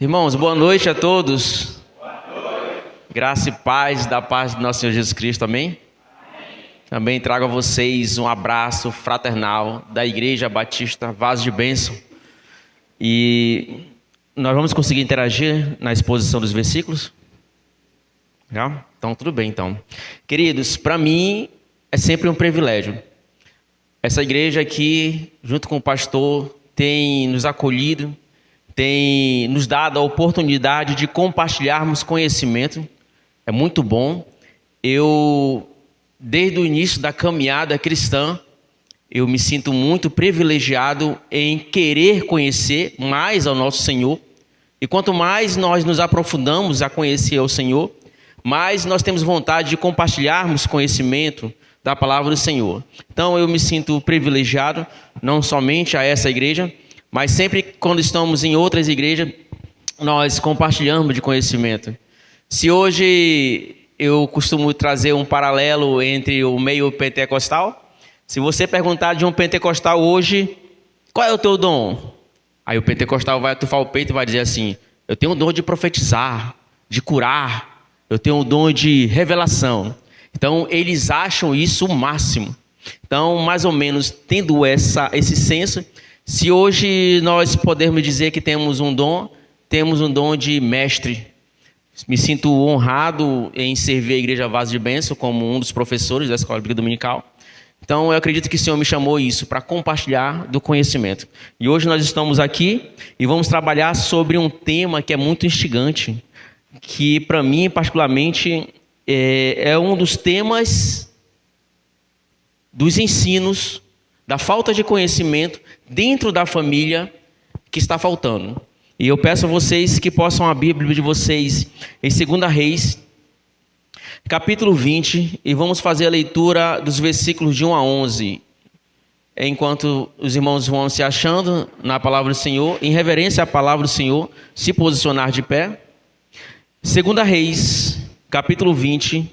Irmãos, boa noite a todos. Graça e paz da paz do nosso Senhor Jesus Cristo, amém? Também trago a vocês um abraço fraternal da Igreja Batista Vaso de Bênção. E nós vamos conseguir interagir na exposição dos versículos? Já? Então, tudo bem, então. Queridos, para mim é sempre um privilégio. Essa igreja aqui, junto com o pastor, tem nos acolhido, tem nos dado a oportunidade de compartilharmos conhecimento. É muito bom. Desde o início da caminhada cristã, eu me sinto muito privilegiado em querer conhecer mais ao nosso Senhor. E quanto mais nós nos aprofundamos a conhecer o Senhor, mais nós temos vontade de compartilharmos conhecimento da palavra do Senhor. Então eu me sinto privilegiado, não somente a essa igreja, mas sempre quando estamos em outras igrejas, nós compartilhamos de conhecimento. Se hoje eu costumo trazer um paralelo entre o meio pentecostal, se você perguntar de um pentecostal hoje, qual é o teu dom? Aí o pentecostal vai atufar o peito e vai dizer assim, eu tenho o dom de profetizar, de curar, eu tenho o dom de revelação. Então eles acham isso o máximo. Então, mais ou menos, tendo esse senso, se hoje nós podemos dizer que temos um dom de mestre. Me sinto honrado em servir a Igreja Vaso de Bênção como um dos professores da Escola Bíblica Dominical. Então, eu acredito que o Senhor me chamou isso para compartilhar do conhecimento. E hoje nós estamos aqui e vamos trabalhar sobre um tema que é muito instigante, que para mim, particularmente, é um dos temas dos ensinos, da falta de conhecimento dentro da família que está faltando. E eu peço a vocês que possam a Bíblia de vocês em 2 Reis, capítulo 20, e vamos fazer a leitura dos versículos de 1 a 11. Enquanto os irmãos vão se achando na palavra do Senhor, em reverência à palavra do Senhor, se posicionar de pé. 2 Reis, capítulo 20,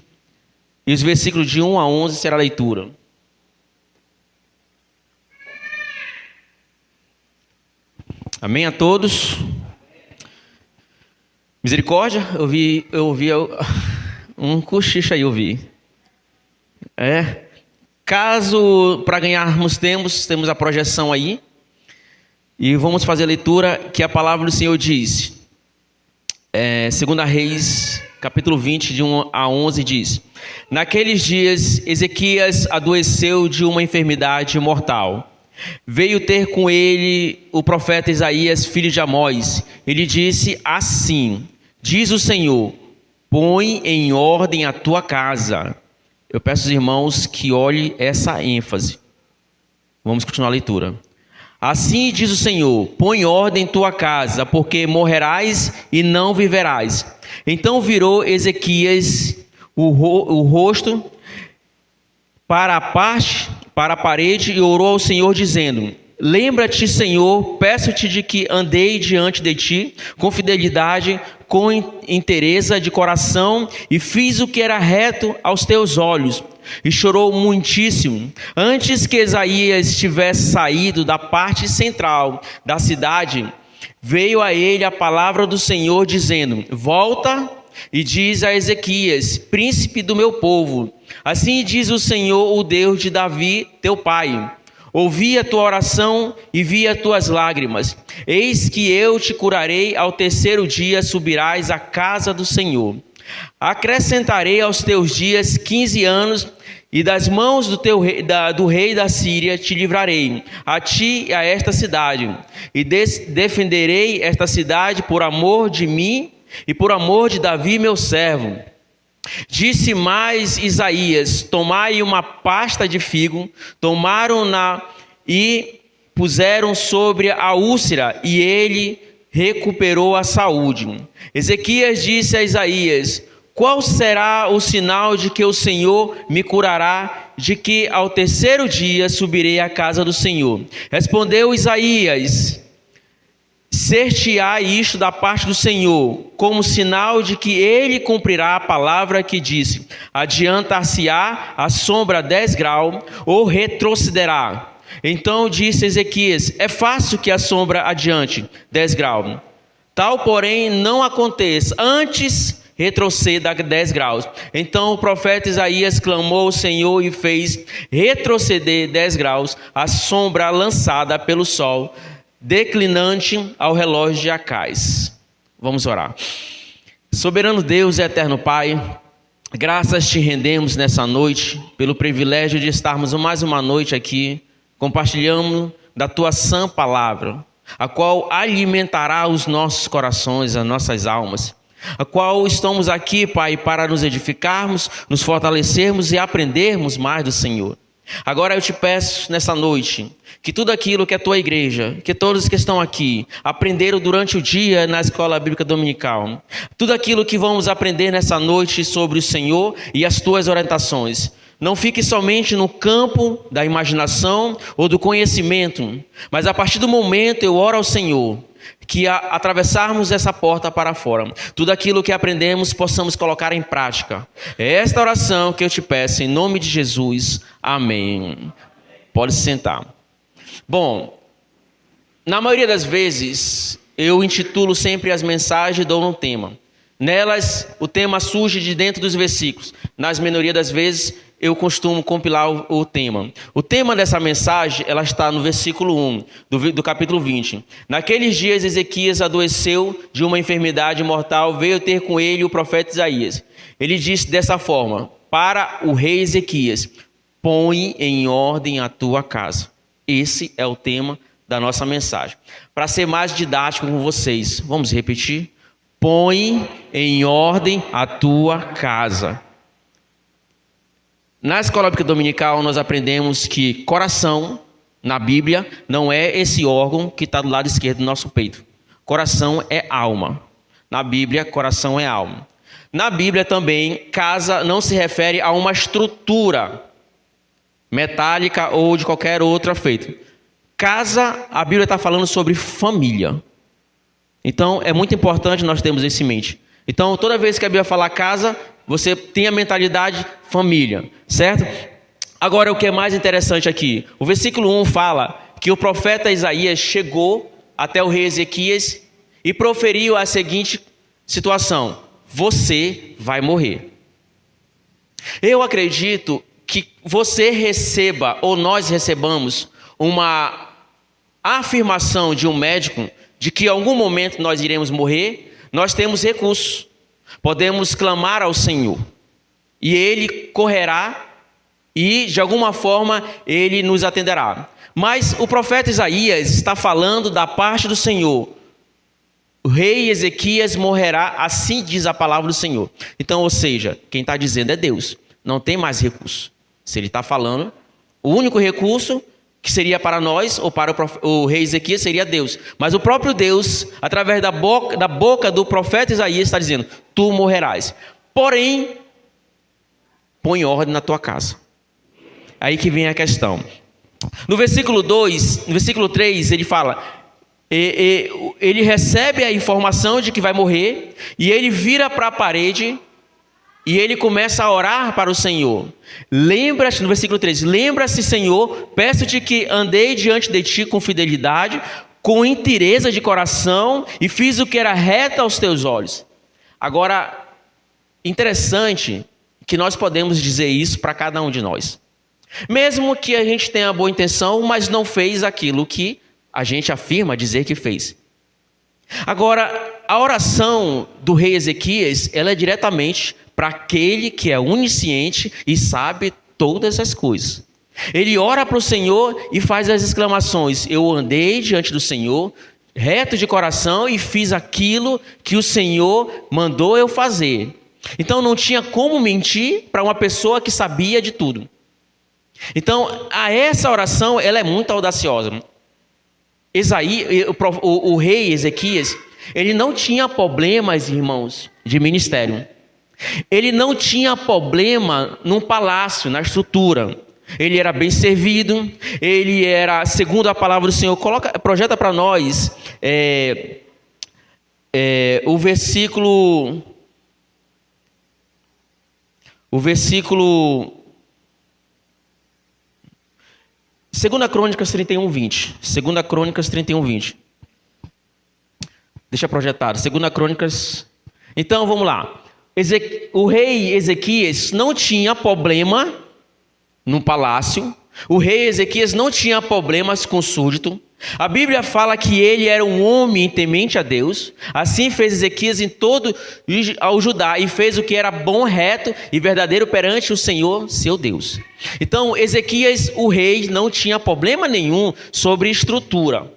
e os versículos de 1 a 11 será a leitura. Amém a todos. Misericórdia, eu ouvi um cochicho aí, eu vi. Caso para ganharmos temos a projeção aí. E vamos fazer a leitura que a palavra do Senhor diz. 2 Reis, capítulo 20, de 1 a 11 diz: Naqueles dias, Ezequias adoeceu de uma enfermidade mortal. Veio ter com ele o profeta Isaías, filho de Amós. Ele disse assim: diz o Senhor, põe em ordem a tua casa. Eu peço aos irmãos que olhem essa ênfase. Vamos continuar a leitura. Assim diz o Senhor, põe em ordem tua casa, porque morrerás e não viverás. Então virou Ezequias o rosto para a parede e orou ao Senhor dizendo: lembra-te, Senhor, peço-te de que andei diante de ti com fidelidade, com inteireza de coração e fiz o que era reto aos teus olhos. E chorou muitíssimo. Antes que Isaías tivesse saído da parte central da cidade, veio a ele a palavra do Senhor dizendo: volta e diz a Ezequias, príncipe do meu povo: assim diz o Senhor, o Deus de Davi, teu pai: ouvi a tua oração e vi as tuas lágrimas. Eis que eu te curarei, ao terceiro dia subirás à casa do Senhor. Acrescentarei aos teus dias 15 anos, e das mãos do rei da Síria te livrarei, a ti e a esta cidade. E defenderei esta cidade por amor de mim e por amor de Davi meu servo. Disse mais Isaías: tomai uma pasta de figo, tomaram-na e puseram sobre a úlcera, e ele recuperou a saúde. Ezequias disse a Isaías: qual será o sinal de que o Senhor me curará, de que ao terceiro dia subirei à casa do Senhor? Respondeu Isaías: ser-te-á isto da parte do Senhor, como sinal de que ele cumprirá a palavra que disse: adiantar-se-á a sombra 10 graus, ou retrocederá? Então disse Ezequias: é fácil que a sombra adiante 10 graus. Tal, porém, não aconteça, antes retroceda 10 graus. Então o profeta Isaías clamou ao Senhor e fez retroceder 10 graus a sombra lançada pelo sol, declinante ao relógio de Acais. Vamos orar. Soberano Deus e eterno Pai, graças te rendemos nessa noite, pelo privilégio de estarmos mais uma noite aqui, compartilhando da tua sã palavra, a qual alimentará os nossos corações, as nossas almas, a qual estamos aqui, Pai, para nos edificarmos, nos fortalecermos e aprendermos mais do Senhor. Agora eu te peço nessa noite, que tudo aquilo que a tua igreja, que todos que estão aqui, aprenderam durante o dia na escola bíblica dominical, tudo aquilo que vamos aprender nessa noite sobre o Senhor e as tuas orientações, não fique somente no campo da imaginação ou do conhecimento, mas a partir do momento eu oro ao Senhor, que atravessarmos essa porta para fora, tudo aquilo que aprendemos possamos colocar em prática. É esta oração que eu te peço em nome de Jesus. Amém. Pode se sentar. Bom, na maioria das vezes eu intitulo sempre as mensagens e dou um tema. Nelas o tema surge de dentro dos versículos. Nas maioria das vezes eu costumo compilar o tema. O tema dessa mensagem, ela está no versículo 1 do capítulo 20. Naqueles dias Ezequias adoeceu de uma enfermidade mortal, veio ter com ele o profeta Isaías. Ele disse dessa forma, para o rei Ezequias: põe em ordem a tua casa. Esse é o tema da nossa mensagem. Para ser mais didático com vocês, vamos repetir? Põe em ordem a tua casa. Na escola bíblica dominical, nós aprendemos que coração, na Bíblia, não é esse órgão que está do lado esquerdo do nosso peito. Coração é alma. Na Bíblia, coração é alma. Na Bíblia também, casa não se refere a uma estrutura metálica ou de qualquer outra feita. Casa, a Bíblia está falando sobre família. Então, é muito importante nós termos isso em mente. Então, toda vez que a Bíblia fala casa, você tem a mentalidade família, certo? Agora, o que é mais interessante aqui, o versículo 1 fala que o profeta Isaías chegou até o rei Ezequias e proferiu a seguinte situação: você vai morrer. Eu acredito que você receba, ou nós recebamos, uma afirmação de um médico de que em algum momento nós iremos morrer. Nós temos recursos, podemos clamar ao Senhor e Ele correrá e de alguma forma Ele nos atenderá. Mas o profeta Isaías está falando da parte do Senhor. O rei Ezequias morrerá, assim diz a palavra do Senhor. Então, ou seja, quem está dizendo é Deus, não tem mais recurso. Se Ele está falando, o único recurso que seria para nós, ou para o rei Ezequias, seria Deus. Mas o próprio Deus, através da boca do profeta Isaías, está dizendo: tu morrerás. Porém, põe ordem na tua casa. Aí que vem a questão. No versículo 2, no versículo 3, ele fala, ele recebe a informação de que vai morrer, e ele vira para a parede, e ele começa a orar para o Senhor. Lembra-te, no versículo 3, lembra-se, Senhor, peço-te que andei diante de ti com fidelidade, com inteireza de coração, e fiz o que era reto aos teus olhos. Agora, interessante que nós podemos dizer isso para cada um de nós. Mesmo que a gente tenha boa intenção, mas não fez aquilo que a gente afirma dizer que fez. Agora, a oração do rei Ezequias, ela é diretamente para aquele que é onisciente e sabe todas as coisas. Ele ora para o Senhor e faz as exclamações: eu andei diante do Senhor, reto de coração, e fiz aquilo que o Senhor mandou eu fazer. Então não tinha como mentir para uma pessoa que sabia de tudo. Então, essa oração, ela é muito audaciosa. O rei Ezequias, ele não tinha problemas, irmãos, de ministério. Ele não tinha problema num palácio, na estrutura. Ele era bem servido, ele era, segundo a palavra do Senhor, projeta para nós o versículo 2 Crônicas 31, 20. 2 Crônicas 31, 20. Deixa projetado. 2 Crônicas. Então, vamos lá. O rei Ezequias não tinha problema no palácio. O rei Ezequias não tinha problemas com o súdito. A Bíblia fala que ele era um homem temente a Deus. Assim fez Ezequias em todo ao Judá e fez o que era bom, reto e verdadeiro perante o Senhor, seu Deus. Então, Ezequias, o rei, não tinha problema nenhum sobre estrutura.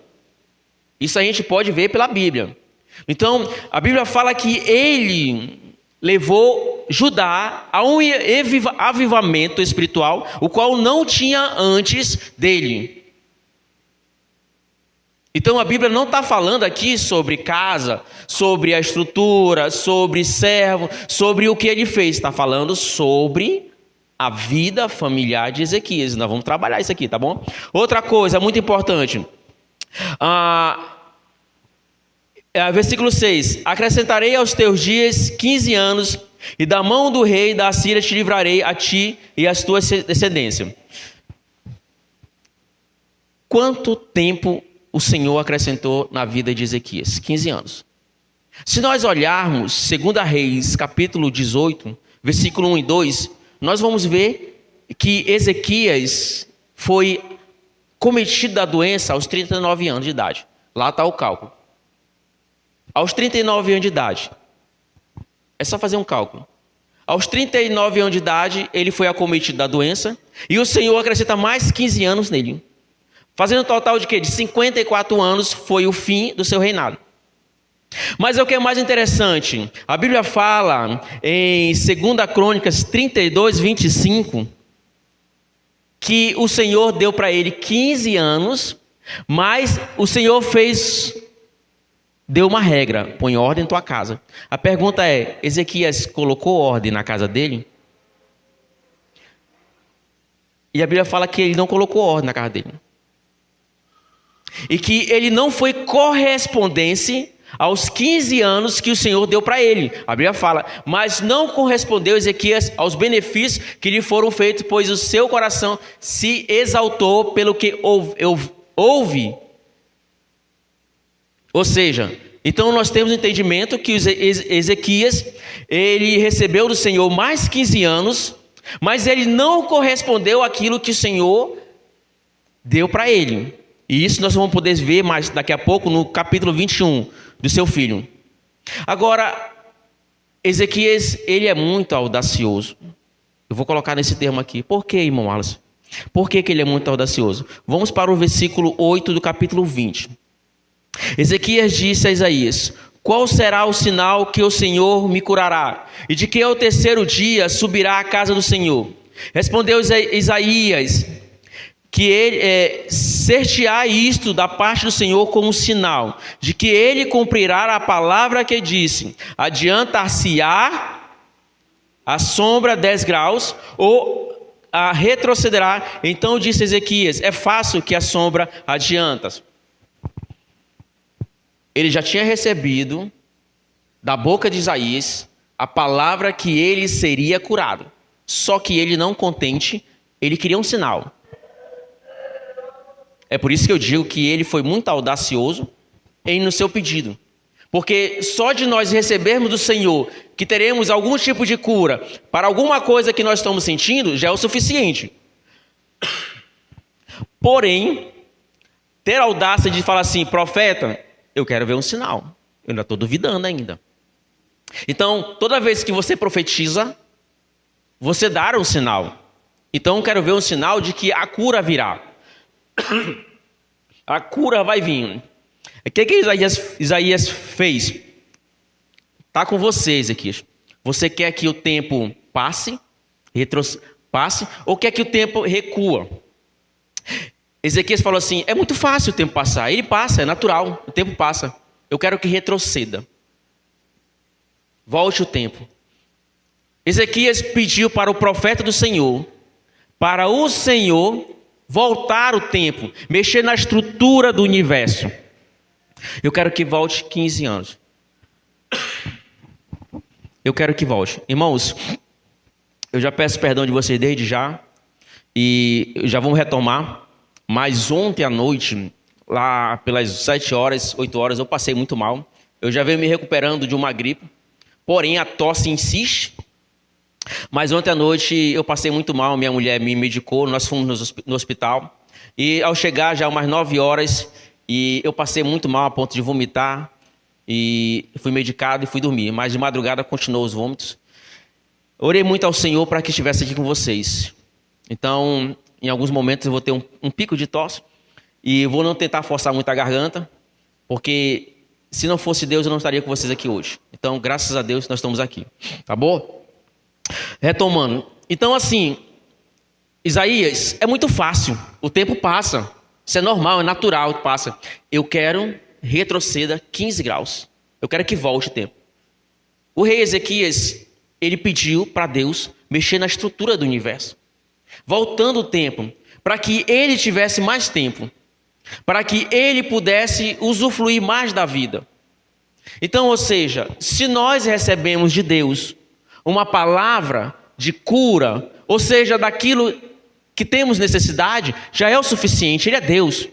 Isso a gente pode ver pela Bíblia. Então, a Bíblia fala que ele levou Judá a um avivamento espiritual, o qual não tinha antes dele. Então a Bíblia não está falando aqui sobre casa, sobre a estrutura, sobre servo, sobre o que ele fez. Está falando sobre a vida familiar de Ezequias. Nós vamos trabalhar isso aqui, tá bom? Outra coisa muito importante. Versículo 6. Acrescentarei aos teus dias 15 anos, e da mão do rei da Assíria te livrarei a ti e às tuas descendências. Quanto tempo o Senhor acrescentou na vida de Ezequias? 15 anos. Se nós olharmos 2 Reis, capítulo 18, versículo 1 e 2, nós vamos ver que Ezequias foi cometido da doença aos 39 anos de idade. Lá está o cálculo. Aos 39 anos de idade. É só fazer um cálculo. Aos 39 anos de idade, ele foi acometido da doença, e o Senhor acrescenta mais 15 anos nele. Fazendo um total de quê? De 54 anos foi o fim do seu reinado. Mas o que é mais interessante, a Bíblia fala em 2 Crônicas 32, 25, que o Senhor deu para ele 15 anos, mas o Senhor deu uma regra: põe ordem em tua casa. A pergunta é, Ezequias colocou ordem na casa dele? E a Bíblia fala que ele não colocou ordem na casa dele. E que ele não foi correspondente aos 15 anos que o Senhor deu para ele. A Bíblia fala, mas não correspondeu Ezequias aos benefícios que lhe foram feitos, pois o seu coração se exaltou pelo que houve. Ou seja, então nós temos entendimento que Ezequias, ele recebeu do Senhor mais 15 anos, mas ele não correspondeu àquilo que o Senhor deu para ele. E isso nós vamos poder ver mais daqui a pouco no capítulo 21 do seu filho. Agora, Ezequias, ele é muito audacioso. Eu vou colocar nesse termo aqui. Por que, irmão Wallace? Por que ele é muito audacioso? Vamos para o versículo 8 do capítulo 20. Ezequias disse a Isaías: qual será o sinal que o Senhor me curará? E de que ao terceiro dia subirá à casa do Senhor? Respondeu Isaías que ele ser-te-á isto da parte do Senhor como sinal, de que ele cumprirá a palavra que disse: adiantar-se-á a sombra 10 graus, ou retrocederá. Então disse Ezequias: é fácil que a sombra adianta. Ele já tinha recebido da boca de Isaías a palavra que ele seria curado. Só que ele não contente, ele queria um sinal. É por isso que eu digo que ele foi muito audacioso no seu pedido. Porque só de nós recebermos do Senhor que teremos algum tipo de cura para alguma coisa que nós estamos sentindo, já é o suficiente. Porém, ter a audácia de falar assim: profeta, eu quero ver um sinal. Eu ainda estou duvidando ainda. Então, toda vez que você profetiza, você dá um sinal. Então, eu quero ver um sinal de que a cura virá. A cura vai vir. O que Isaías fez? Está com você, Ezequias. Você quer que o tempo passe, ou quer que o tempo recua? Ezequias falou assim: é muito fácil o tempo passar. Ele passa, é natural, o tempo passa. Eu quero que retroceda. Volte o tempo. Ezequias pediu para o profeta do Senhor, para o Senhor voltar o tempo, mexer na estrutura do universo. Eu quero que volte 15 anos. Eu quero que volte. Irmãos, eu já peço perdão de vocês desde já, e já vamos retomar. Mas ontem à noite, lá pelas 7 horas, 8 horas, eu passei muito mal. Eu já venho me recuperando de uma gripe, porém a tosse insiste. Mas ontem à noite eu passei muito mal, minha mulher me medicou, nós fomos no hospital. E ao chegar já umas 9 horas, e eu passei muito mal a ponto de vomitar. E fui medicado e fui dormir. Mas de madrugada continuou os vômitos. Orei muito ao Senhor para que estivesse aqui com vocês. Então, em alguns momentos eu vou ter um pico de tosse. E vou não tentar forçar muito a garganta, porque se não fosse Deus eu não estaria com vocês aqui hoje. Então, graças a Deus nós estamos aqui. Tá bom? Retomando. Então, assim, Isaías, é muito fácil. O tempo passa. Isso é normal, é natural que passa. Eu quero retroceda 15 graus. Eu quero que volte o tempo. O rei Ezequias, ele pediu para Deus mexer na estrutura do universo. Voltando o tempo, para que ele tivesse mais tempo. Para que ele pudesse usufruir mais da vida. Então, ou seja, se nós recebemos de Deus uma palavra de cura, ou seja, daquilo que temos necessidade, já é o suficiente, ele é Deus.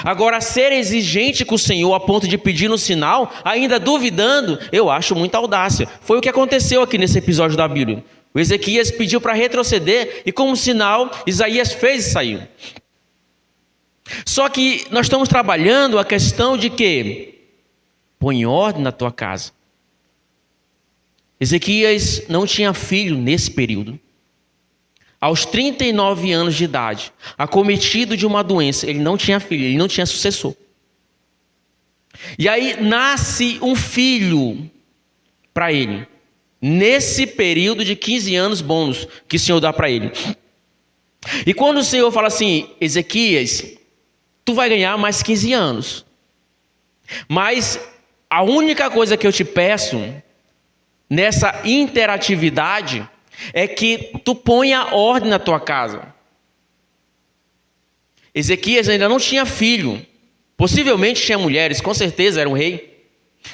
Agora, ser exigente com o Senhor a ponto de pedir um sinal, ainda duvidando, eu acho muita audácia. Foi o que aconteceu aqui nesse episódio da Bíblia. O Ezequias pediu para retroceder e como sinal, Isaías fez e saiu. Só que nós estamos trabalhando a questão de que põe ordem na tua casa. Ezequias não tinha filho nesse período. Aos 39 anos de idade, acometido de uma doença, ele não tinha filho, ele não tinha sucessor. E aí nasce um filho para ele, nesse período de 15 anos bônus que o Senhor dá para ele. E quando o Senhor fala assim, Ezequias, tu vai ganhar mais 15 anos. Mas a única coisa que eu te peço nessa interatividade é que tu ponha ordem na tua casa. Ezequias ainda não tinha filho. Possivelmente tinha mulheres, com certeza era um rei.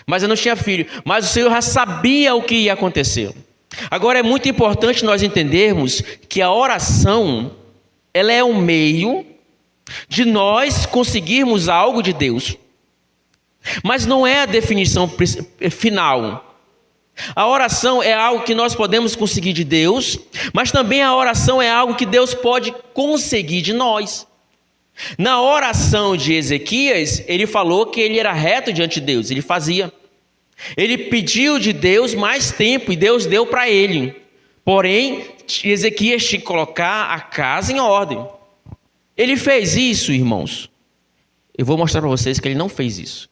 Mas ele não tinha filho. Mas o Senhor já sabia o que ia acontecer. Agora é muito importante nós entendermos que a oração, ela é um meio de nós conseguirmos algo de Deus. Mas não é a definição final. A oração é algo que nós podemos conseguir de Deus, mas também a oração é algo que Deus pode conseguir de nós. Na oração de Ezequias, ele falou que ele era reto diante de Deus, ele fazia. Ele pediu de Deus mais tempo e Deus deu para ele. Porém, Ezequias tinha que colocar a casa em ordem. Ele fez isso, irmãos. Eu vou mostrar para vocês que ele não fez isso.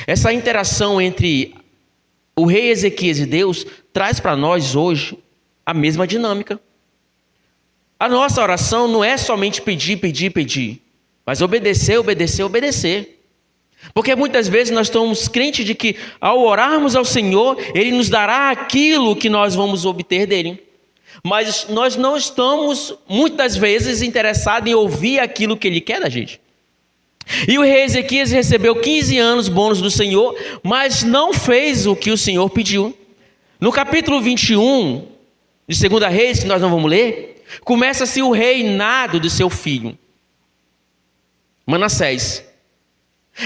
Essa interação entre o rei Ezequias e Deus traz para nós hoje a mesma dinâmica. A nossa oração não é somente pedir, mas obedecer. Porque muitas vezes nós estamos crentes de que ao orarmos ao Senhor, Ele nos dará aquilo que nós vamos obter dEle. Mas nós não estamos muitas vezes interessados em ouvir aquilo que Ele quer da gente. E o rei Ezequias recebeu 15 anos bônus do Senhor, mas não fez o que o Senhor pediu. No capítulo 21 de 2 Reis, que nós não vamos ler, começa-se o reinado de seu filho, Manassés.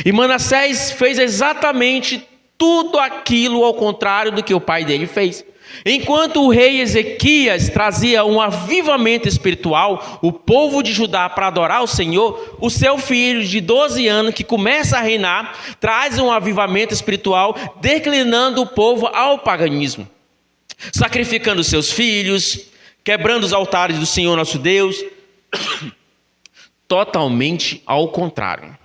E Manassés fez exatamente tudo aquilo ao contrário do que o pai dele fez. Enquanto o rei Ezequias trazia um avivamento espiritual, o povo de Judá para adorar o Senhor, o seu filho de 12 anos que começa a reinar, traz um avivamento espiritual, declinando o povo ao paganismo, sacrificando seus filhos, quebrando os altares do Senhor nosso Deus, totalmente ao contrário.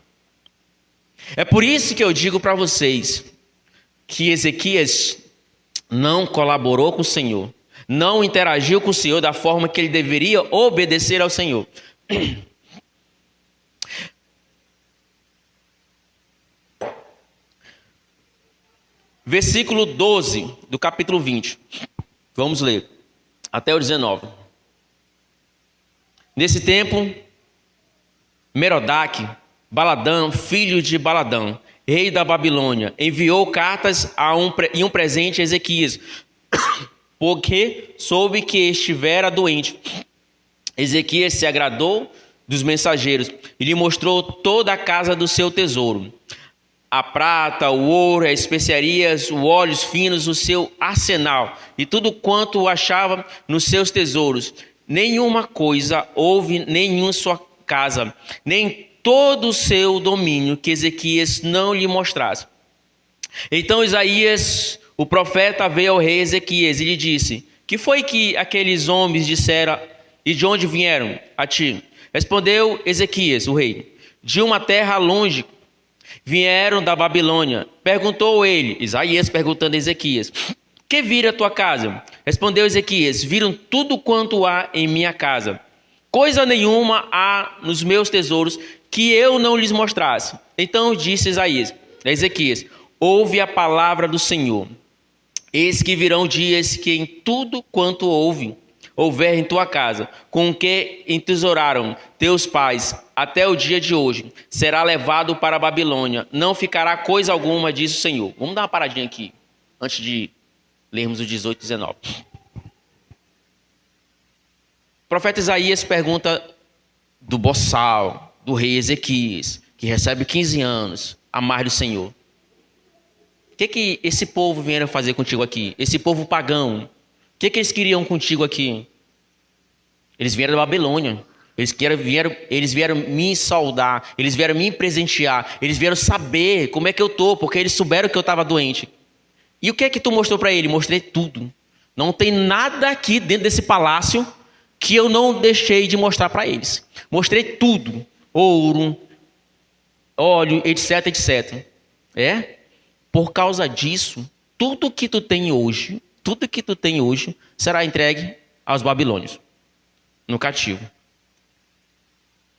É por isso que eu digo para vocês que Ezequias não colaborou com o Senhor, não interagiu com o Senhor da forma que ele deveria obedecer ao Senhor. Versículo 12 do capítulo 20. Vamos ler até o 19. Nesse tempo, Merodach, Baladã, filho de Baladã, rei da Babilônia, enviou cartas e um presente a Ezequias, porque soube que estivera doente. Ezequias se agradou dos mensageiros e lhe mostrou toda a casa do seu tesouro. a prata, o ouro, as especiarias, os óleos finos, o seu arsenal, e tudo quanto achava nos seus tesouros. Nenhuma coisa houve nem em sua casa, nem todo o seu domínio que Ezequias não lhe mostrasse. Então Isaías, o profeta, veio ao rei Ezequias e lhe disse: que foi que aqueles homens disseram e de onde vieram a ti? Respondeu Ezequias, o rei: de uma terra longe, vieram da Babilônia. Perguntou ele, Isaías perguntando a Ezequias: que viram a tua casa? Respondeu Ezequias: viram tudo quanto há em minha casa. Coisa nenhuma há nos meus tesouros que eu não lhes mostrasse. Então disse Isaías a Ezequias: ouve a palavra do Senhor. Eis que virão dias que em tudo quanto houver em tua casa, com o que entesouraram teus pais até o dia de hoje, será levado para a Babilônia. Não ficará coisa alguma, diz o Senhor. Vamos dar uma paradinha aqui, antes de lermos o 18 e 19. O profeta Isaías pergunta do boçal, do rei Ezequias, que recebe 15 anos a mais do Senhor. O que esse povo vieram fazer contigo aqui? Esse povo pagão, o que eles queriam contigo aqui? Eles vieram da Babilônia. Eles vieram me saudar. Eles vieram me presentear. Eles vieram saber como é que eu estou, porque eles souberam que eu estava doente. E o que é que tu mostrou para ele? Mostrei tudo. Não tem nada aqui dentro desse palácio que eu não deixei de mostrar para eles. Mostrei tudo. Ouro, óleo, etc, etc. Por causa disso, tudo que tu tem hoje será entregue aos babilônios, no cativo.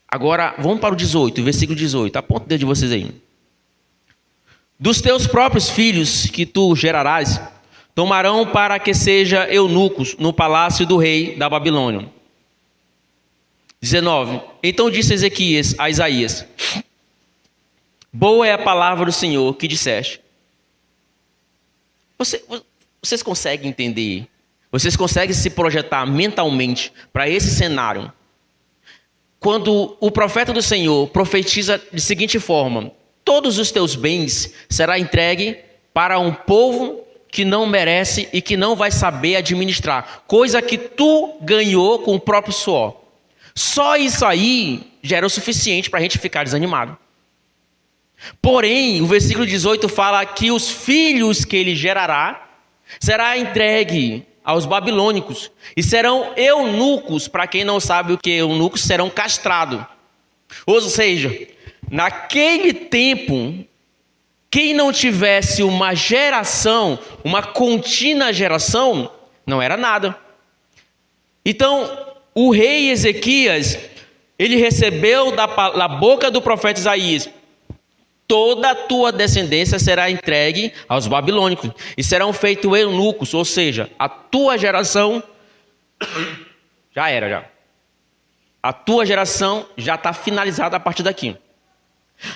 Agora, vamos para o 18, versículo 18. Aponta o dedo de vocês aí. Dos teus próprios filhos que tu gerarás, tomarão para que seja eunucos no palácio do rei da Babilônia. 19. Então disse Ezequias a Isaías: boa é a palavra do Senhor que disseste. Vocês conseguem entender? Vocês conseguem se projetar mentalmente para esse cenário? Quando o profeta do Senhor profetiza de seguinte forma: todos os teus bens será entregue para um povo que não merece e que não vai saber administrar, coisa que tu ganhou com o próprio suor. Só isso aí já era o suficiente para a gente ficar desanimado. Porém, o versículo 18 fala que os filhos que ele gerará será entregue aos babilônicos e serão eunucos. Para quem não sabe o que é eunucos, serão castrados. Ou seja, naquele tempo, quem não tivesse uma geração, uma contínua geração, não era nada. Então, o rei Ezequias, ele recebeu da boca do profeta Isaías: toda a tua descendência será entregue aos babilônicos e serão feitos eunucos, ou seja, a tua geração já era. A tua geração já está finalizada a partir daqui.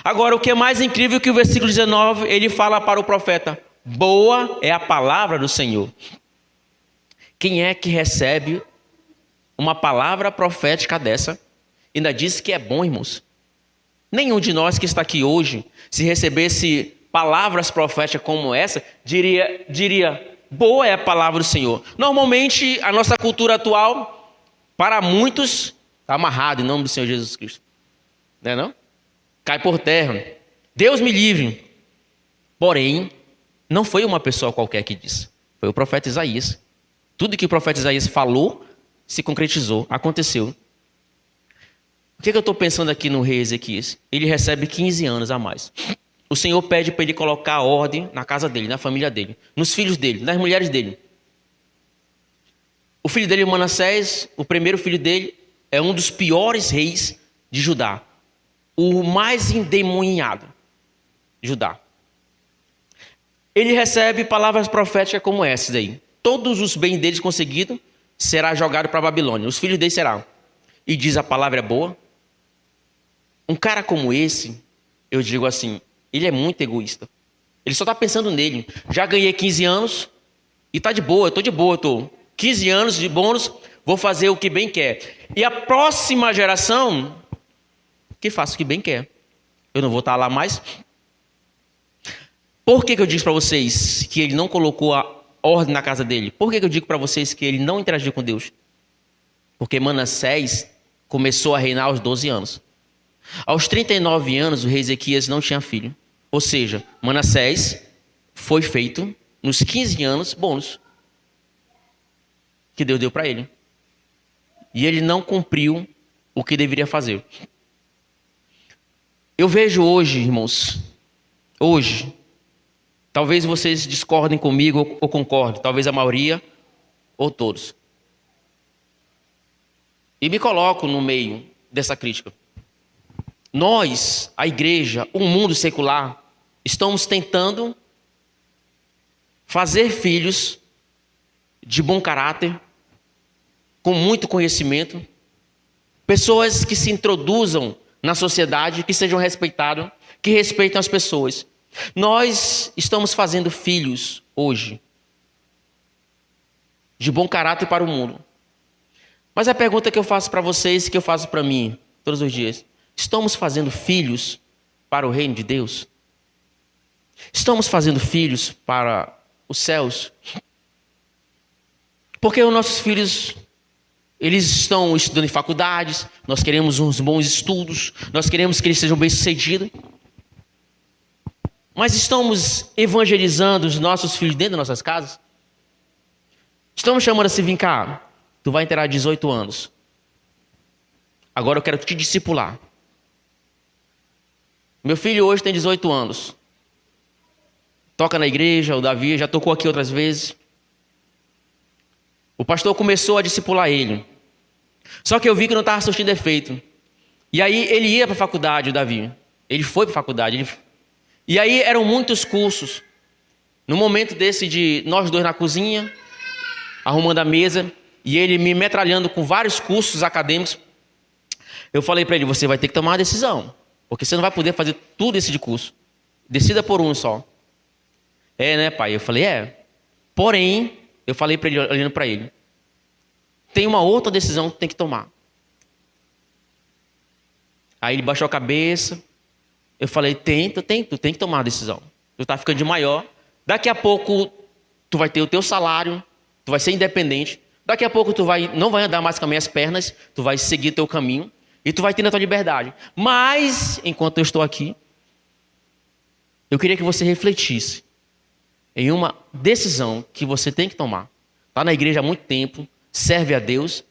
Agora, o que é mais incrível é que o versículo 19, ele fala para o profeta: boa é a palavra do Senhor. Quem é que recebe uma palavra profética dessa? Ainda diz que é bom, irmãos. Nenhum de nós que está aqui hoje, se recebesse palavras proféticas como essa, diria, boa é a palavra do Senhor. Normalmente, a nossa cultura atual, para muitos, está amarrado em nome do Senhor Jesus Cristo. Não é não? Cai por terra. Deus me livre. Porém, não foi uma pessoa qualquer que disse. Foi o profeta Isaías. Tudo que o profeta Isaías falou, se concretizou, aconteceu. O que eu estou pensando aqui no rei Ezequias? Ele recebe 15 anos a mais. O Senhor pede para ele colocar ordem na casa dele, na família dele, nos filhos dele, nas mulheres dele. O filho dele, Manassés, o primeiro filho dele, é um dos piores reis de Judá. O mais endemoniado de Judá. Ele recebe palavras proféticas como essas aí. Todos os bens deles conseguidos será jogado para a Babilônia. Os filhos deles serão. E diz: a palavra é boa. Um cara como esse, eu digo assim, ele é muito egoísta. Ele só está pensando nele. Já ganhei 15 anos e está de boa, eu estou de boa. 15 anos de bônus, vou fazer o que bem quer. E a próxima geração, que faça o que bem quer. Eu não vou estar lá mais. Por que eu digo para vocês que ele não colocou a ordem na casa dele? Por que eu digo para vocês que ele não interagiu com Deus? Porque Manassés começou a reinar aos 12 anos. Aos 39 anos, o rei Ezequias não tinha filho. Ou seja, Manassés foi feito nos 15 anos bônus que Deus deu para ele. E ele não cumpriu o que deveria fazer. Eu vejo hoje, irmãos, hoje, talvez vocês discordem comigo ou concordem, talvez a maioria ou todos. E me coloco no meio dessa crítica. Nós, a igreja, o mundo secular, estamos tentando fazer filhos de bom caráter, com muito conhecimento, pessoas que se introduzam na sociedade, que sejam respeitados, que respeitem as pessoas. Nós estamos fazendo filhos hoje de bom caráter para o mundo. Mas a pergunta que eu faço para vocês, que eu faço para mim todos os dias: estamos fazendo filhos para o reino de Deus? Estamos fazendo filhos para os céus? Porque os nossos filhos, eles estão estudando em faculdades, nós queremos uns bons estudos, nós queremos que eles sejam bem-sucedidos. Mas estamos evangelizando os nossos filhos dentro das nossas casas? Estamos chamando assim: vem cá, tu vai ter 18 anos. Agora eu quero te discipular. Meu filho hoje tem 18 anos. Toca na igreja, o Davi já tocou aqui outras vezes. O pastor começou a discipular ele. Só que eu vi que não estava surtindo efeito. E aí ele ia para a faculdade, o Davi. Ele foi para a faculdade. E aí eram muitos cursos. No momento desse de nós dois na cozinha, arrumando a mesa, e ele me metralhando com vários cursos acadêmicos, eu falei para ele: você vai ter que tomar uma decisão, porque você não vai poder fazer tudo esse de curso. Decida por um só. É, né, pai? Eu falei: é. Porém, eu falei para ele, olhando para ele: tem uma outra decisão que tem que tomar. Aí ele baixou a cabeça. Eu falei: tu tem que tomar uma decisão. Tu tá ficando de maior. Daqui a pouco tu vai ter o teu salário, tu vai ser independente. Daqui a pouco tu não vai andar mais com as minhas pernas, tu vai seguir teu caminho e tu vai ter a tua liberdade. Mas, enquanto eu estou aqui, eu queria que você refletisse em uma decisão que você tem que tomar. Está na igreja há muito tempo, serve a Deus,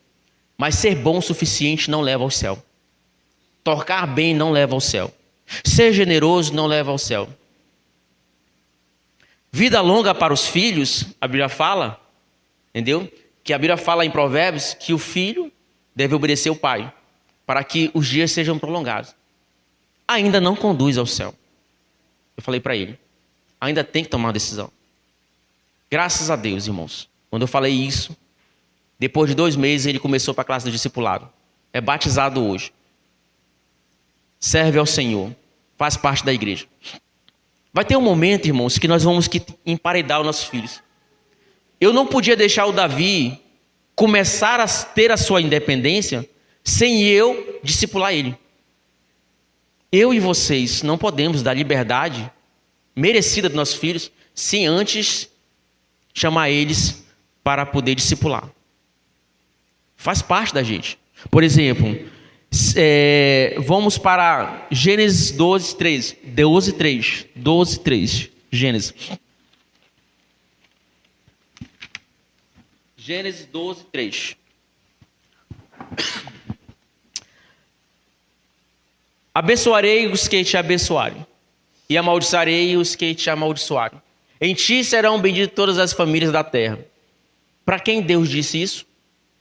mas ser bom o suficiente não leva ao céu. Tocar bem não leva ao céu. Ser generoso não leva ao céu. Vida longa para os filhos, a Bíblia fala, entendeu? Que a Bíblia fala em Provérbios que o filho deve obedecer o pai, para que os dias sejam prolongados. Ainda não conduz ao céu. Eu falei para ele: ainda tem que tomar uma decisão. Graças a Deus, irmãos, quando eu falei isso, depois de 2 meses ele começou para a classe do discipulado. É batizado hoje. Serve ao Senhor. Faz parte da igreja. Vai ter um momento, irmãos, que nós vamos emparedar os nossos filhos. Eu não podia deixar o Davi começar a ter a sua independência sem eu discipular ele. Eu e vocês não podemos dar liberdade merecida dos nossos filhos sem antes chamar eles para poder discipular. Faz parte da gente. Por exemplo, vamos para Gênesis 12:3. 12:3. Gênesis. Gênesis 12:3. Abençoarei os que te abençoarem, e amaldiçoarei os que te amaldiçoarem. Em ti serão benditas todas as famílias da terra. Para quem Deus disse isso?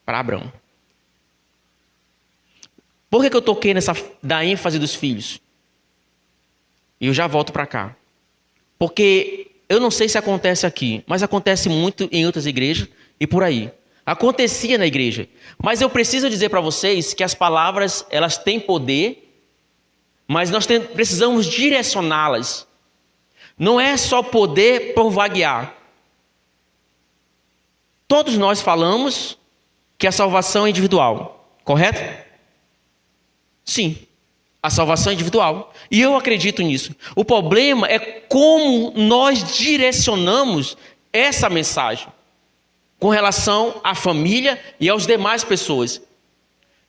Para Abraão. Por que eu toquei da ênfase dos filhos? E eu já volto para cá. Porque eu não sei se acontece aqui, mas acontece muito em outras igrejas e por aí. Acontecia na igreja. Mas eu preciso dizer para vocês que as palavras, elas têm poder, mas nós precisamos direcioná-las. Não é só poder por vaguear. Todos nós falamos que a salvação é individual, correto? Sim. a salvação individual. E eu acredito nisso. O problema é como nós direcionamos essa mensagem com relação à família e às demais pessoas.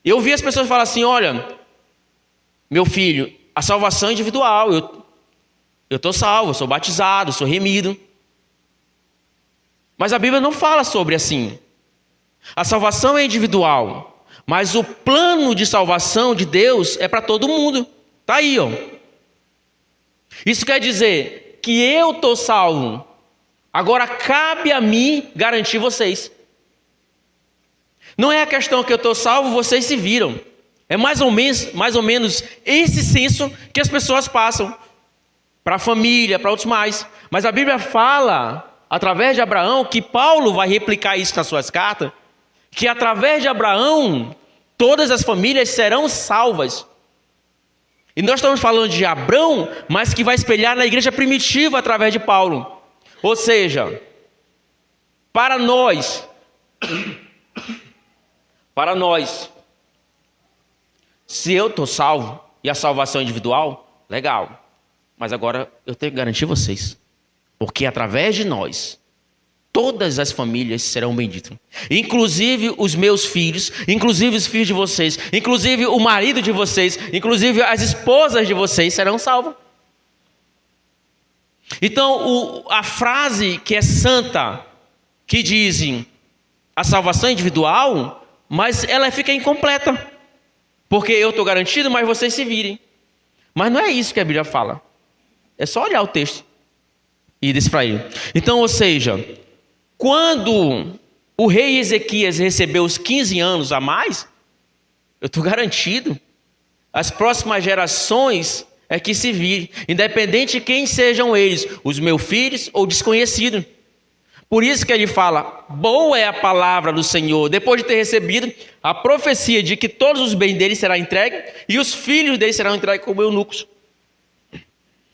Eu vi as pessoas falar assim, olha, meu filho, a salvação é individual, eu estou salvo, eu sou batizado, sou remido. Mas a Bíblia não fala sobre assim. A salvação é individual, mas o plano de salvação de Deus é para todo mundo. Está aí, ó. Isso quer dizer que eu estou salvo. Agora cabe a mim garantir vocês. Não é a questão que eu estou salvo, vocês se viram. É mais ou menos esse senso que as pessoas passam para a família, para outros mais. Mas a Bíblia fala, através de Abraão, que Paulo vai replicar isso nas suas cartas, que através de Abraão, todas as famílias serão salvas. E nós estamos falando de Abraão, mas que vai espelhar na igreja primitiva através de Paulo. Ou seja, para nós, se eu estou salvo e a salvação é individual, legal. Mas agora eu tenho que garantir vocês. Porque através de nós, todas as famílias serão benditas. Inclusive os meus filhos, inclusive os filhos de vocês, inclusive o marido de vocês, inclusive as esposas de vocês serão salvas. Então, a frase que é santa, que dizem a salvação é individual, mas ela fica incompleta. Porque eu estou garantido, mas vocês se virem. Mas não é isso que a Bíblia fala. É só olhar o texto e decifrar. Então, ou seja, quando o rei Ezequias recebeu os 15 anos a mais, eu estou garantido. As próximas gerações é que se virem, independente de quem sejam eles, os meus filhos ou desconhecidos. Por isso que ele fala, boa é a palavra do Senhor, depois de ter recebido a profecia de que todos os bens dele serão entregues e os filhos dele serão entregues como eunucos.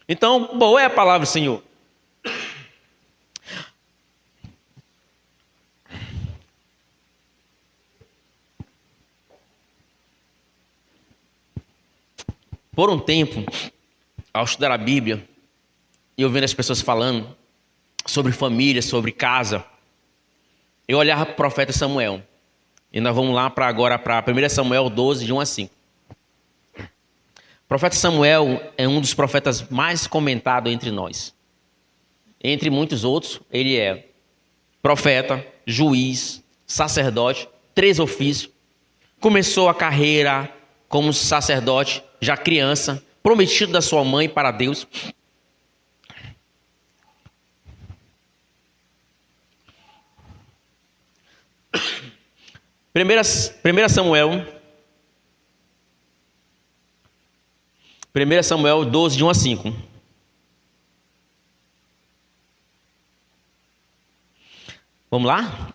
Então, boa é a palavra do Senhor. Por um tempo, ao estudar a Bíblia, e ouvindo as pessoas falando sobre família, sobre casa, eu olhava para o profeta Samuel. E nós vamos lá para 1 Samuel 12, de 1 a 5. O profeta Samuel é um dos profetas mais comentados entre nós. Entre muitos outros, ele é profeta, juiz, sacerdote, 3 ofícios. Começou a carreira como sacerdote, já criança, prometido da sua mãe para Deus. Primeira Samuel 12, de 1 a 5. Vamos lá?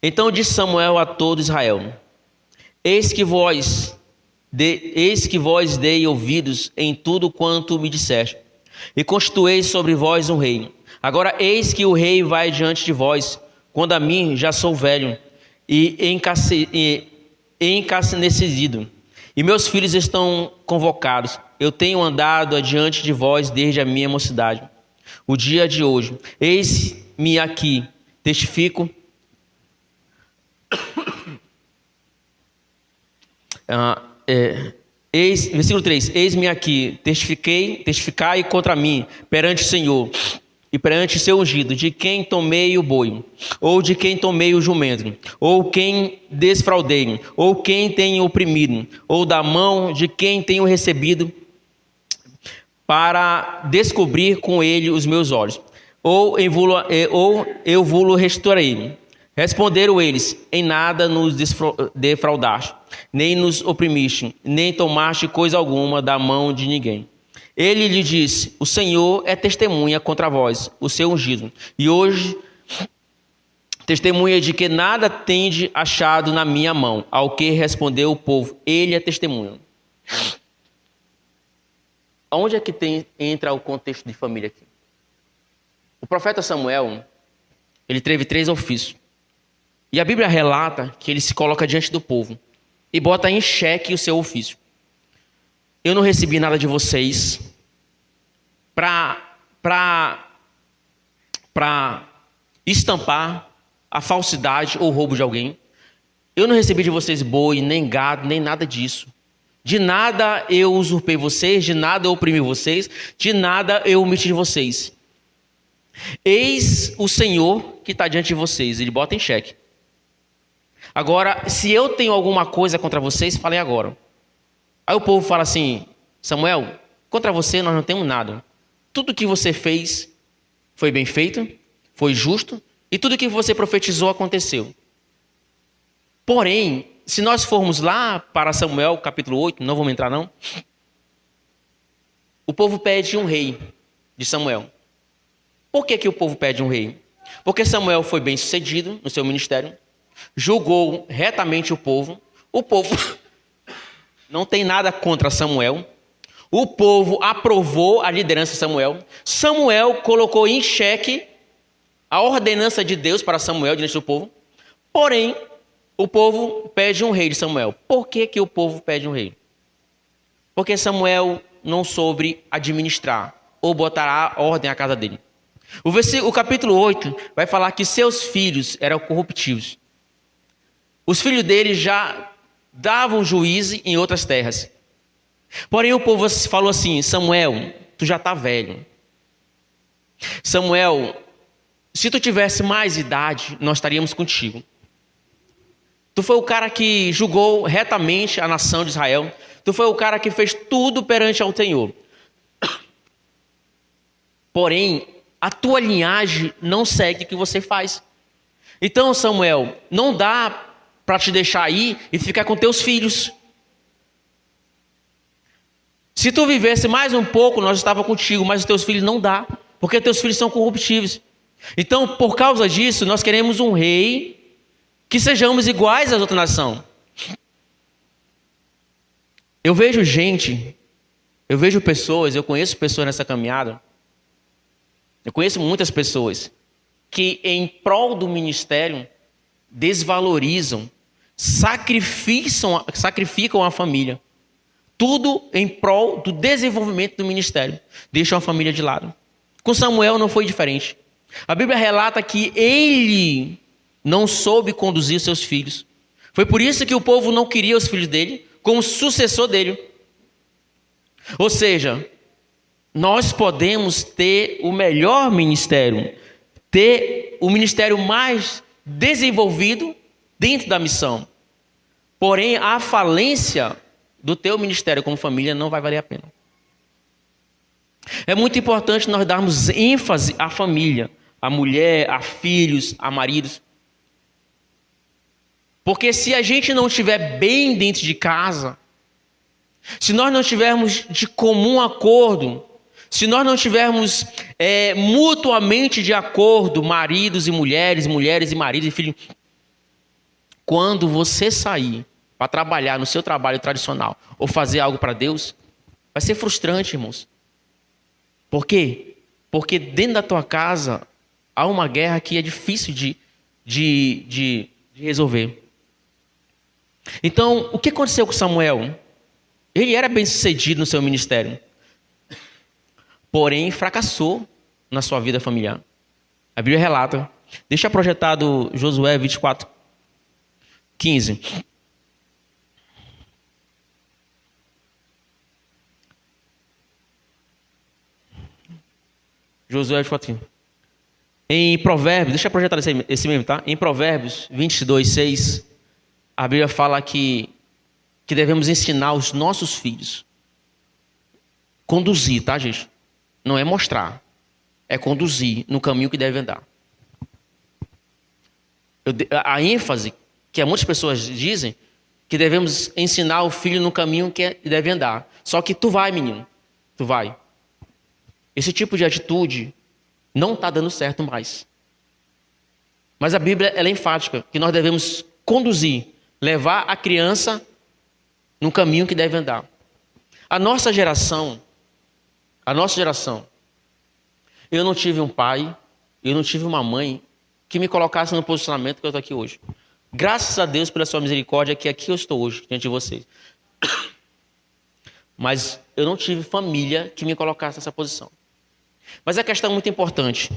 Então disse Samuel a todo Israel: Eis que vós dei ouvidos em tudo quanto me disseste, e constituí sobre vós um rei. Agora eis que o rei vai diante de vós, quando a mim já sou velho e encarnecido, e meus filhos estão convocados. Eu tenho andado adiante de vós desde a minha mocidade. O dia de hoje, eis-me aqui, testifico. Versículo 3: Eis-me aqui, testificai contra mim perante o Senhor e perante o seu ungido, de quem tomei o boi, ou de quem tomei o jumento, ou quem desfraudei, ou quem tenho oprimido, ou da mão de quem tenho recebido, para descobrir com ele os meus olhos, ou eu vou restaurei. Responderam eles: em nada nos defraudaste, nem nos oprimiste, nem tomaste coisa alguma da mão de ninguém. Ele lhe disse: o Senhor é testemunha contra vós, o seu ungido, e hoje testemunha de que nada tende achado na minha mão. Ao que respondeu o povo: ele é testemunha. Onde é que entra o contexto de família aqui? O profeta Samuel, ele teve 3 ofícios. E a Bíblia relata que ele se coloca diante do povo. e bota em xeque o seu ofício. Eu não recebi nada de vocês para estampar a falsidade ou o roubo de alguém. Eu não recebi de vocês boi, nem gado, nem nada disso. De nada eu usurpei vocês, de nada eu oprimi vocês, de nada eu omiti vocês. Eis o Senhor que está diante de vocês. Ele bota em xeque. Agora, se eu tenho alguma coisa contra vocês, falem agora. Aí o povo fala assim: Samuel, contra você nós não temos nada. Tudo que você fez foi bem feito, foi justo, e tudo que você profetizou aconteceu. Porém, se nós formos lá para Samuel, capítulo 8, não vamos entrar não, o povo pede um rei de Samuel. Por que o povo pede um rei? Porque Samuel foi bem sucedido no seu ministério, julgou retamente o povo não tem nada contra Samuel, o povo aprovou a liderança de Samuel, Samuel colocou em xeque a ordenança de Deus para Samuel diante do povo, porém, o povo pede um rei de Samuel. Por que o povo pede um rei? Porque Samuel não soube administrar ou botar ordem à casa dele. O capítulo 8 vai falar que seus filhos eram corruptivos. Os filhos dele já davam juízo em outras terras. Porém o povo falou assim: Samuel, tu já está velho. Samuel, se tu tivesse mais idade, nós estaríamos contigo. Tu foi o cara que julgou retamente a nação de Israel. Tu foi o cara que fez tudo perante ao Senhor. Porém, a tua linhagem não segue o que você faz. Então, Samuel, não dá para te deixar aí e ficar com teus filhos. Se tu vivesse mais um pouco, nós estávamos contigo, mas os teus filhos não dá, porque teus filhos são corruptíveis. Então, por causa disso, nós queremos um rei que sejamos iguais às outras nações. Eu vejo pessoas, eu conheço pessoas nessa caminhada, eu conheço muitas pessoas que em prol do ministério desvalorizam, sacrificam a família. Tudo em prol do desenvolvimento do ministério. Deixam a família de lado. Com Samuel não foi diferente. A Bíblia relata que ele não soube conduzir seus filhos. Foi por isso que o povo não queria os filhos dele como sucessor dele. Ou seja, nós podemos ter o melhor ministério, ter o ministério mais desenvolvido dentro da missão. Porém, a falência do teu ministério como família não vai valer a pena. É muito importante nós darmos ênfase à família, à mulher, a filhos, a maridos. Porque se a gente não estiver bem dentro de casa, se nós não estivermos de comum acordo, se nós não estivermos mutuamente de acordo, maridos e mulheres, mulheres e maridos e filhos, quando você sair para trabalhar no seu trabalho tradicional ou fazer algo para Deus, vai ser frustrante, irmãos. Por quê? Porque dentro da tua casa há uma guerra que é difícil de resolver. Então, o que aconteceu com Samuel? Ele era bem sucedido no seu ministério, porém fracassou na sua vida familiar. A Bíblia relata. Deixa projetado Josué 24, 15. Josué 24, 15. Em Provérbios, deixa projetado esse mesmo, tá? Em Provérbios 22, 6, a Bíblia fala que devemos ensinar os nossos filhos. Conduzir, tá, gente? Não é mostrar. É conduzir no caminho que deve andar. A ênfase que muitas pessoas dizem que devemos ensinar o filho no caminho que deve andar. Só que tu vai, menino. Tu vai. Esse tipo de atitude não está dando certo mais. Mas a Bíblia ela é enfática que nós devemos conduzir, levar a criança no caminho que deve andar. A nossa geração, eu não tive um pai, eu não tive uma mãe que me colocasse no posicionamento que eu estou aqui hoje. Graças a Deus pela sua misericórdia que aqui eu estou hoje, diante de vocês. Mas eu não tive família que me colocasse nessa posição. Mas a questão é muito importante.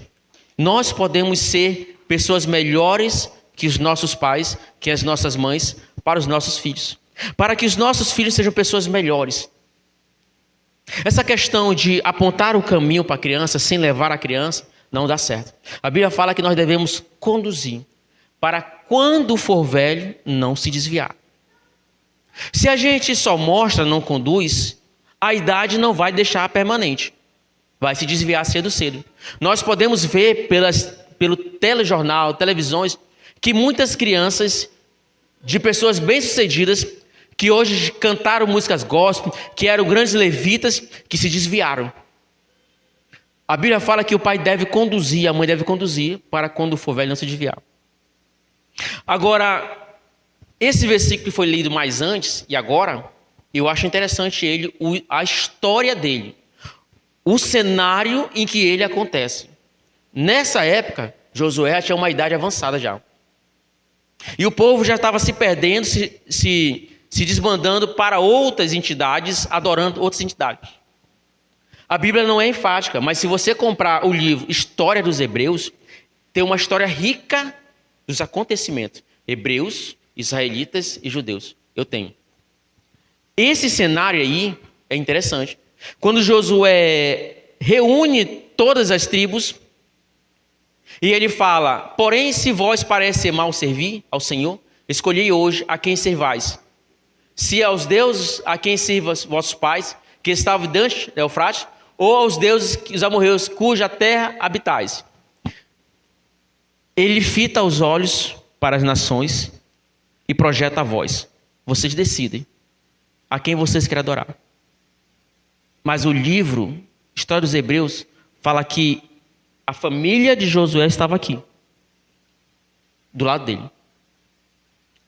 Nós podemos ser pessoas melhores que os nossos pais, que as nossas mães, para os nossos filhos. Para que os nossos filhos sejam pessoas melhores. Essa questão de apontar o caminho para a criança sem levar a criança, não dá certo. A Bíblia fala que nós devemos conduzir para quando for velho, não se desviar. Se a gente só mostra, não conduz, a idade não vai deixar permanente. Vai se desviar cedo. Nós podemos ver pelo telejornal, televisões, que muitas crianças de pessoas bem-sucedidas, que hoje cantaram músicas gospel, que eram grandes levitas, que se desviaram. A Bíblia fala que o pai deve conduzir, a mãe deve conduzir, para quando for velho não se desviar. Agora, esse versículo que foi lido mais antes e agora, eu acho interessante a história dele. O cenário em que ele acontece. Nessa época, Josué tinha uma idade avançada já. E o povo já estava se perdendo, se desbandando para outras entidades, adorando outras entidades. A Bíblia não é enfática, mas se você comprar o livro História dos Hebreus, tem uma história rica dos acontecimentos. Hebreus, israelitas e judeus. Eu tenho. Esse cenário aí é interessante. Quando Josué reúne todas as tribos, e ele fala: porém, se vós parece mal servir ao Senhor, escolhei hoje a quem servais. Se aos deuses a quem sirvam vossos pais, que estavam diante do Eufrates, ou aos deuses, os amorreus, cuja terra habitais. Ele fita os olhos para as nações e projeta a voz. Vocês decidem a quem vocês querem adorar. Mas o livro, História dos Hebreus, fala que a família de Josué estava aqui, do lado dele.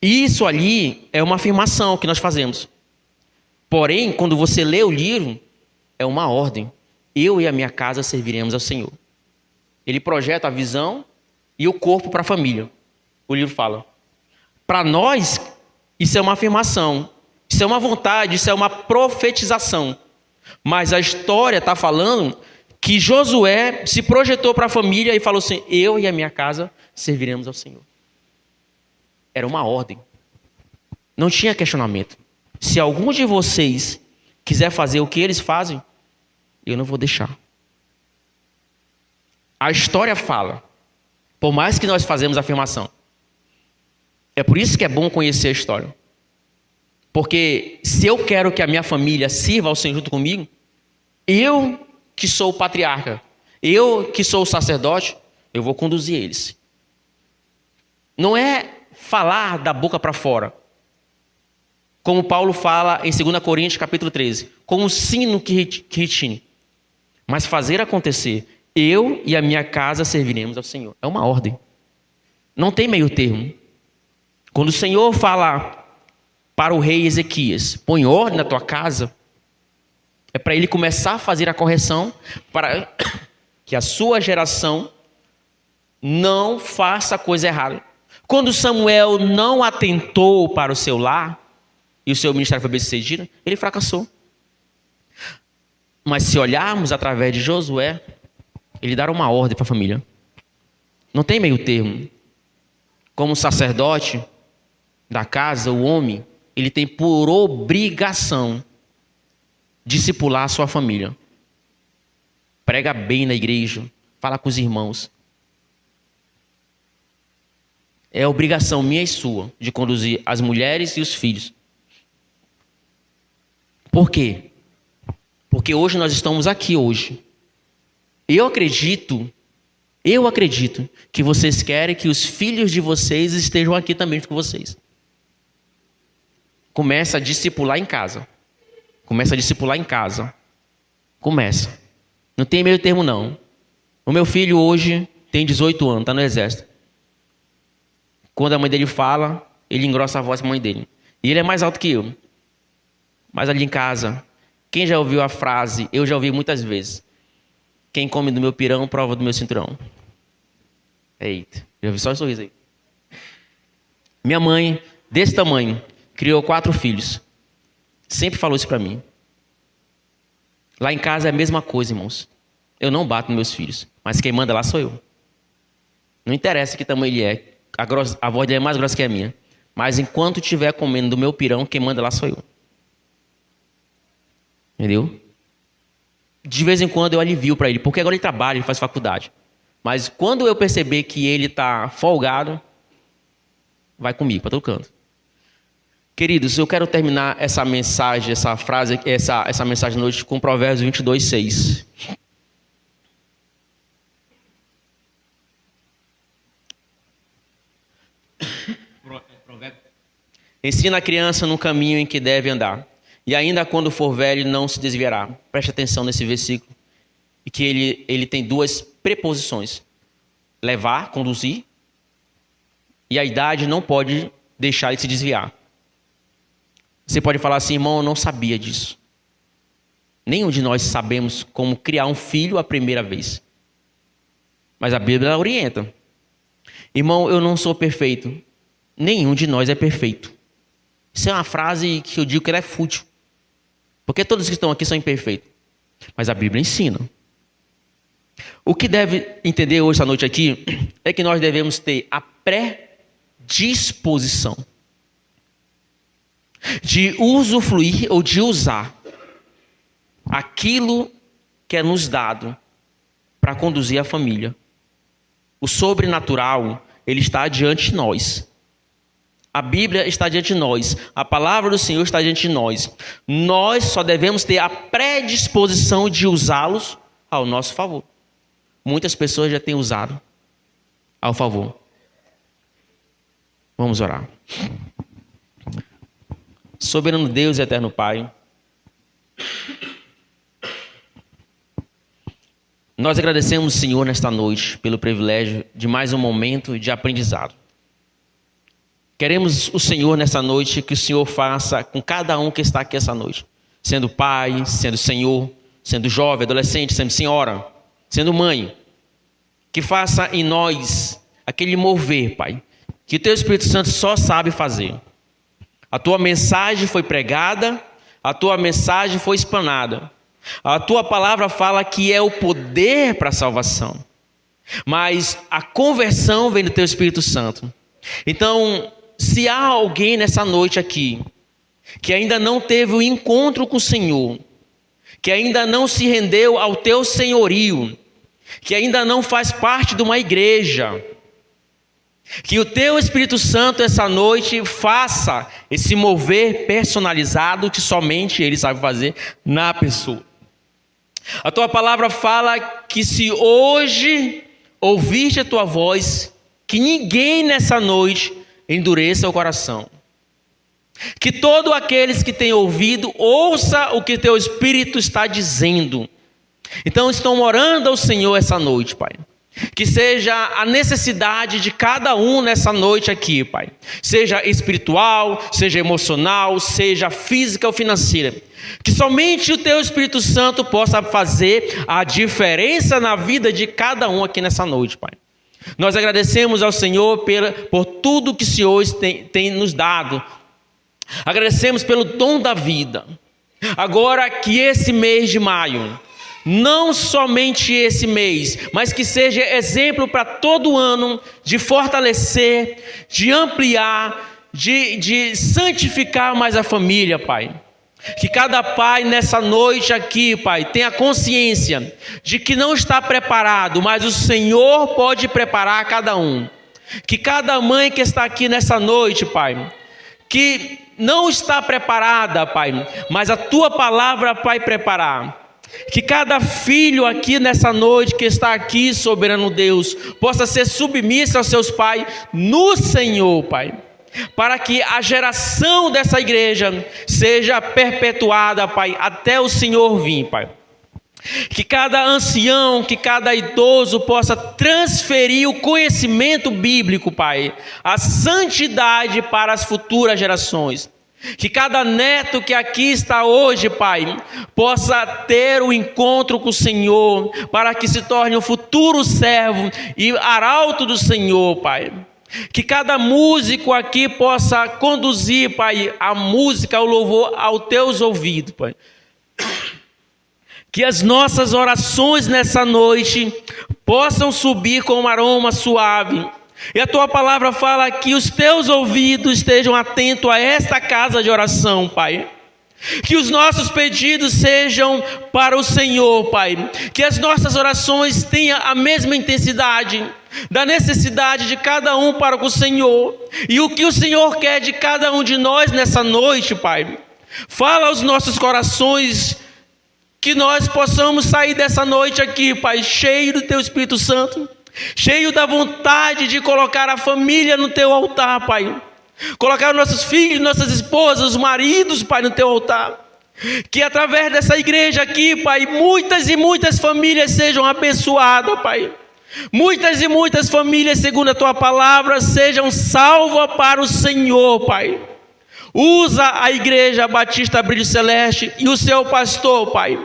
E isso ali é uma afirmação que nós fazemos. Porém, quando você lê o livro, é uma ordem. Eu e a minha casa serviremos ao Senhor. Ele projeta a visão e o corpo para a família. O livro fala. Para nós, isso é uma afirmação. Isso é uma vontade, isso é uma profetização. Mas a história está falando que Josué se projetou para a família e falou assim: eu e a minha casa serviremos ao Senhor. Era uma ordem. Não tinha questionamento. Se algum de vocês quiser fazer o que eles fazem, eu não vou deixar. A história fala, por mais que nós fazemos a afirmação. É por isso que é bom conhecer a história. Porque se eu quero que a minha família sirva ao Senhor junto comigo, eu que sou o patriarca, eu que sou o sacerdote, eu vou conduzir eles. Não é falar da boca para fora. Como Paulo fala em 2 Coríntios capítulo 13, como um sino que retine. Mas fazer acontecer. Eu e a minha casa serviremos ao Senhor. É uma ordem. Não tem meio termo. Quando o Senhor fala para o rei Ezequias: põe ordem na tua casa, é para ele começar a fazer a correção para que a sua geração não faça coisa errada. Quando Samuel não atentou para o seu lar e o seu ministério foi bem-sucedido, ele fracassou. Mas se olharmos através de Josué, ele dá uma ordem para a família. Não tem meio termo. Como sacerdote da casa, o homem, ele tem por obrigação discipular a sua família. Prega bem na igreja, fala com os irmãos. É obrigação minha e sua de conduzir as mulheres e os filhos. Por quê? Porque hoje nós estamos aqui hoje. Eu acredito que vocês querem que os filhos de vocês estejam aqui também com vocês. Começa a discipular em casa. Começa. Não tem meio termo, não. O meu filho hoje tem 18 anos, está no exército. Quando a mãe dele fala, ele engrossa a voz para a mãe dele. E ele é mais alto que eu. Mas ali em casa, quem já ouviu a frase, eu já ouvi muitas vezes: quem come do meu pirão, prova do meu cinturão. Eita, já ouvi só o sorriso aí. Minha mãe, desse tamanho, criou 4 filhos. Sempre falou isso para mim. Lá em casa é a mesma coisa, irmãos. Eu não bato nos meus filhos, mas quem manda lá sou eu. Não interessa que tamanho ele é. A voz dele é mais grossa que a minha. Mas enquanto estiver comendo do meu pirão, quem manda lá sou eu. Entendeu? De vez em quando eu alivio para ele, porque agora ele trabalha, ele faz faculdade. Mas quando eu perceber que ele está folgado, vai comigo para todo canto. Queridos, eu quero terminar essa mensagem, essa frase, essa mensagem de noite com Provérbios 22:6. Ensina a criança no caminho em que deve andar, e ainda quando for velho não se desviará. Preste atenção nesse versículo, e que ele tem 2 preposições: levar, conduzir, e a idade não pode deixar ele se desviar. Você pode falar assim: irmão, eu não sabia disso. Nenhum de nós sabemos como criar um filho a primeira vez, mas a Bíblia orienta. Irmão, eu não sou perfeito. Nenhum de nós é perfeito. Isso é uma frase que eu digo que ela é fútil, porque todos que estão aqui são imperfeitos, mas a Bíblia ensina. O que deve entender hoje, essa noite aqui, é que nós devemos ter a predisposição de usufruir ou de usar aquilo que é nos dado para conduzir a família. O sobrenatural, ele está diante de nós. A Bíblia está diante de nós. A palavra do Senhor está diante de nós. Nós só devemos ter a predisposição de usá-los ao nosso favor. Muitas pessoas já têm usado ao favor. Vamos orar. Soberano Deus e eterno Pai, nós agradecemos, Senhor, nesta noite pelo privilégio de mais um momento de aprendizado. Queremos o Senhor nessa noite, que o Senhor faça com cada um que está aqui essa noite, sendo pai, sendo senhor, sendo jovem, adolescente, sendo senhora, sendo mãe, que faça em nós aquele mover, Pai, que o Teu Espírito Santo só sabe fazer. A Tua mensagem foi pregada, a Tua mensagem foi explanada, a Tua palavra fala que é o poder para a salvação, mas a conversão vem do Teu Espírito Santo. Então, se há alguém nessa noite aqui que ainda não teve o encontro com o Senhor, que ainda não se rendeu ao Teu senhorio, que ainda não faz parte de uma igreja, que o Teu Espírito Santo essa noite faça esse mover personalizado que somente Ele sabe fazer na pessoa. A Tua palavra fala que se hoje ouviste a Tua voz, que ninguém nessa noite endureça o coração. Que todos aqueles que têm ouvido, ouça o que Teu Espírito está dizendo. Então estão orando ao Senhor essa noite, Pai. Que seja a necessidade de cada um nessa noite aqui, Pai. Seja espiritual, seja emocional, seja física ou financeira. Que somente o Teu Espírito Santo possa fazer a diferença na vida de cada um aqui nessa noite, Pai. Nós agradecemos ao Senhor por tudo que o Senhor tem nos dado. Agradecemos pelo dom da vida. Agora que esse mês de maio, não somente esse mês, mas que seja exemplo para todo ano de fortalecer, de ampliar, de santificar mais a família, Pai. Que cada pai nessa noite aqui, Pai, tenha consciência de que não está preparado, mas o Senhor pode preparar cada um. Que cada mãe que está aqui nessa noite, Pai, que não está preparada, Pai, mas a Tua palavra, Pai, preparar. Que cada filho aqui nessa noite que está aqui, soberano Deus, possa ser submisso aos seus pais no Senhor, Pai. Para que a geração dessa igreja seja perpetuada, Pai, até o Senhor vir, Pai. Que cada ancião, que cada idoso possa transferir o conhecimento bíblico, Pai, a santidade para as futuras gerações. Que cada neto que aqui está hoje, Pai, possa ter o encontro com o Senhor, para que se torne um futuro servo e arauto do Senhor, Pai. Que cada músico aqui possa conduzir, Pai, a música, o louvor aos teus ouvidos, Pai. Que as nossas orações nessa noite possam subir com um aroma suave. E a tua palavra fala que os teus ouvidos estejam atentos a esta casa de oração, Pai. Que os nossos pedidos sejam para o Senhor, Pai. Que as nossas orações tenham a mesma intensidade da necessidade de cada um para com o Senhor. E o que o Senhor quer de cada um de nós nessa noite, Pai. Fala aos nossos corações, que nós possamos sair dessa noite aqui, Pai, cheio do Teu Espírito Santo, cheio da vontade de colocar a família no Teu altar, Pai. Colocar nossos filhos, nossas esposas, os maridos, Pai, no Teu altar. Que através dessa igreja aqui, Pai, muitas e muitas famílias sejam abençoadas, Pai. Muitas e muitas famílias, segundo a Tua palavra, sejam salvas para o Senhor, Pai. Usa a igreja Batista Brilho Celeste e o seu pastor, Pai,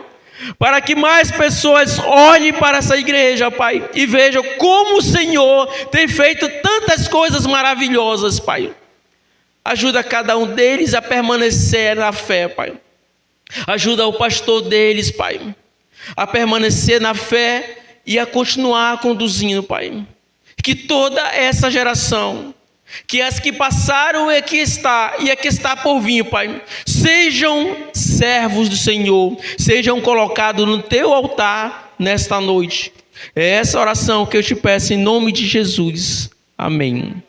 para que mais pessoas olhem para essa igreja, Pai, e vejam como o Senhor tem feito tantas coisas maravilhosas, Pai. Ajuda cada um deles a permanecer na fé, Pai. Ajuda o pastor deles, Pai, a permanecer na fé e a continuar conduzindo, Pai. Que toda essa geração, que as que passaram e a que está por vir, Pai, sejam servos do Senhor, sejam colocados no Teu altar nesta noite. É essa oração que eu te peço em nome de Jesus. Amém.